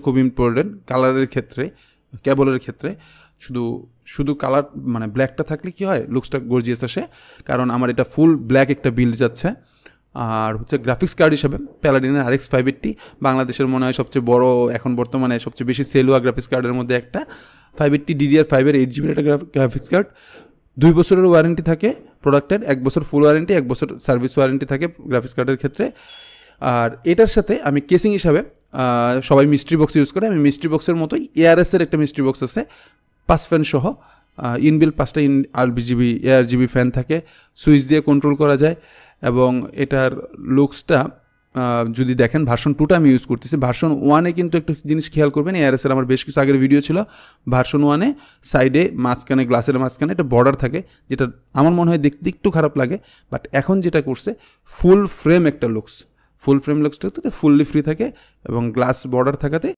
খুব ইম্পর্টেন্ট কালারের ক্ষেত্রে, কেবলের ক্ষেত্রে। শুধু কালার মানে ব্ল্যাকটা থাকলে কি হয়, লুকসটা গর্জিয়াস আসে। কারণ আমার এটা ফুল ব্ল্যাক একটা বিল্ড যাচ্ছে। আর হচ্ছে গ্রাফিক্স কার্ড হিসাবে প্যালাডিনের RX 580 বাংলাদেশের মনে হয় সবচেয়ে বড়, এখন বর্তমানে সবচেয়ে বেশি সেল হওয়া গ্রাফিক্স কার্ডের মধ্যে একটা। 580 DDR5 এর 8GB একটা গ্রাফিক্স কার্ড। 2 বছরের ওয়ারেন্টি থাকে প্রোডাক্টের, 1 বছর ফুল ওয়ারেন্টি, 1 বছর সার্ভিস ওয়ারেন্টি থাকে গ্রাফিক্স কার্ডের ক্ষেত্রে। আর এটার সাথে আমি কেসিং হিসাবে, সবাই মিস্ট্রি বক্স ইউজ করে, আমি মিস্ট্রি বক্সের মতোই ARS-এর একটা মিস্ট্রি বক্স আছে 5 ফ্যান সহ। ইনবিল 5টা ARGB ফ্যান থাকে, সুইচ দিয়ে কন্ট্রোল করা যায়। এবং এটার লুকসটা যদি দেখেন, ভার্সন 2টা আমি ইউজ করতেছি। ভার্সন 1-এ কিন্তু একটু জিনিস খেয়াল করবেন, ARS-এর আমার বেশ কিছু আগের ভিডিও ছিল। ভার্সন 1-এ সাইডে মাঝখানে, গ্লাসের মাঝখানে একটা বর্ডার থাকে, যেটা আমার মনে হয় দেখতে একটু খারাপ লাগে। বাট এখন যেটা করছে, ফুল ফ্রেম একটা লুকস, ফুল ফ্রেম লুকসটা ফুললি ফ্রি থাকে এবং গ্লাস বর্ডার থাকাতে